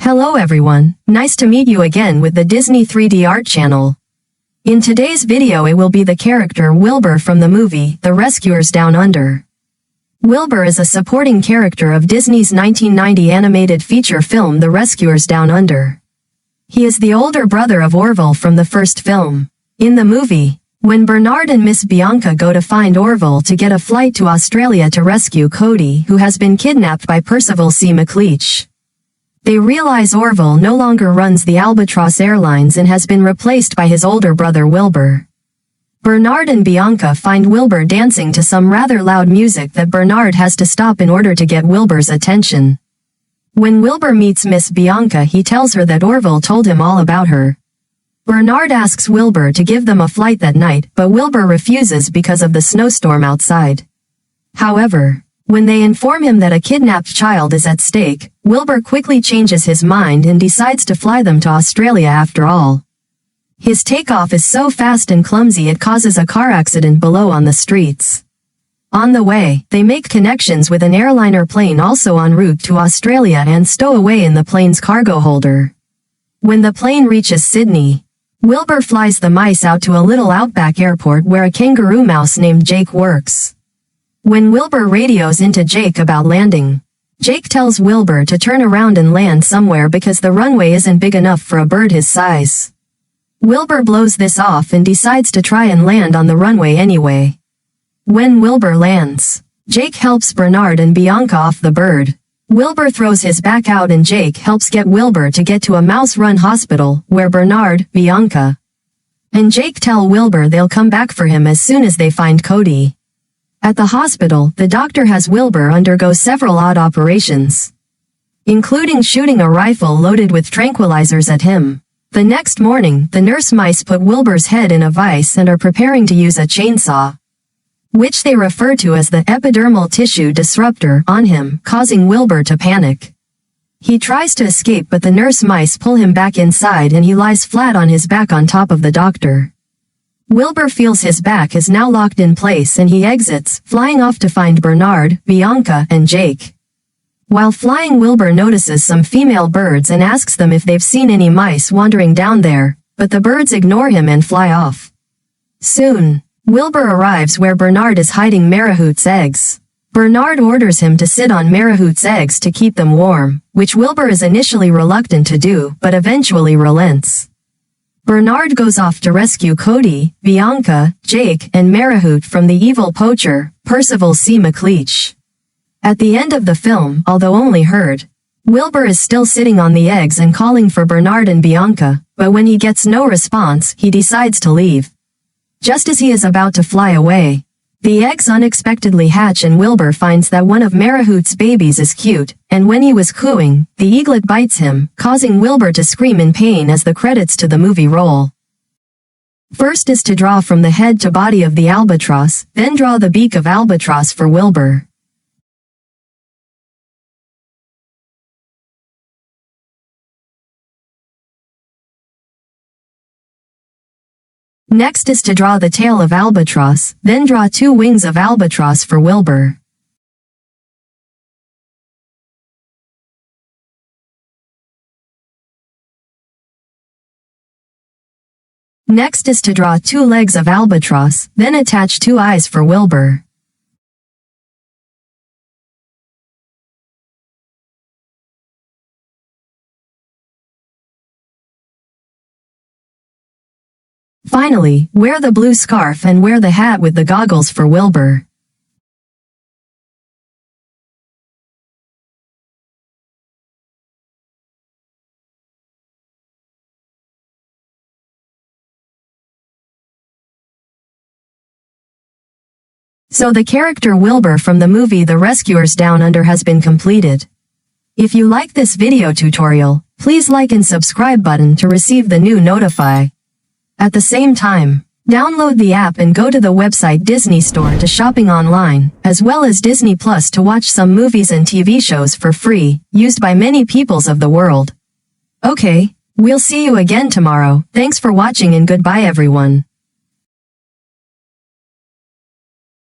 Hello everyone, nice to meet you again with the Disney 3D Art channel. In today's video it will be the character Wilbur from the movie The Rescuers Down Under. Wilbur is a supporting character of Disney's 1990 animated feature film The Rescuers Down Under. He is the older brother of Orville from the first film. In the movie, when Bernard and Miss Bianca go to find Orville to get a flight to Australia to rescue Cody, who has been kidnapped by Percival C. McLeish. They realize Orville no longer runs the Albatross Airlines and has been replaced by his older brother Wilbur. Bernard and Bianca find Wilbur dancing to some rather loud music that Bernard has to stop in order to get Wilbur's attention. When Wilbur meets Miss Bianca, he tells her that Orville told him all about her. Bernard asks Wilbur to give them a flight that night, but Wilbur refuses because of the snowstorm outside. However, when they inform him that a kidnapped child is at stake, Wilbur quickly changes his mind and decides to fly them to Australia after all. His takeoff is so fast and clumsy it causes a car accident below on the streets. On the way, they make connections with an airliner plane also en route to Australia and stow away in the plane's cargo holder. When the plane reaches Sydney, Wilbur flies the mice out to a little outback airport where a kangaroo mouse named Jake works. When Wilbur radios into Jake about landing, Jake tells Wilbur to turn around and land somewhere because the runway isn't big enough for a bird his size. Wilbur blows this off and decides to try and land on the runway anyway. When Wilbur lands, Jake helps Bernard and Bianca off the bird. Wilbur throws his back out and Jake helps get Wilbur to get to a mouse-run hospital where Bernard, Bianca, and Jake tell Wilbur they'll come back for him as soon as they find Cody. At the hospital, the doctor has Wilbur undergo several odd operations, including shooting a rifle loaded with tranquilizers at him. The next morning, the nurse mice put Wilbur's head in a vise and are preparing to use a chainsaw, which they refer to as the epidermal tissue disruptor, on him, causing Wilbur to panic. He tries to escape but the nurse mice pull him back inside and he lies flat on his back on top of the doctor. Wilbur feels his back is now locked in place and he exits, flying off to find Bernard, Bianca, and Jake. While flying, Wilbur notices some female birds and asks them if they've seen any mice wandering down there, but the birds ignore him and fly off. Soon, Wilbur arrives where Bernard is hiding Marihoot's eggs. Bernard orders him to sit on Marihoot's eggs to keep them warm, which Wilbur is initially reluctant to do, but eventually relents. Bernard goes off to rescue Cody, Bianca, Jake, and Marihoot from the evil poacher, Percival C. McLeish. At the end of the film, although only heard, Wilbur is still sitting on the eggs and calling for Bernard and Bianca, but when he gets no response, he decides to leave. Just as he is about to fly away, the eggs unexpectedly hatch and Wilbur finds that one of Marihoot's babies is cute, and when he was cooing, the eaglet bites him, causing Wilbur to scream in pain as the credits to the movie roll. First is to draw from the head to body of the albatross, then draw the beak of albatross for Wilbur. Next is to draw the tail of albatross, then draw 2 wings of albatross for Wilbur. Next is to draw 2 legs of albatross, then attach 2 eyes for Wilbur. Finally, wear the blue scarf and wear the hat with the goggles for Wilbur. So the character Wilbur from the movie The Rescuers Down Under has been completed. If you like this video tutorial, please like and subscribe button to receive the new notify. At the same time, download the app and go to the website DisneyStore to shopping online, as well as Disney Plus to watch some movies and TV shows for free, used by many peoples of the world. Okay, we'll see you again tomorrow. Thanks for watching and goodbye everyone.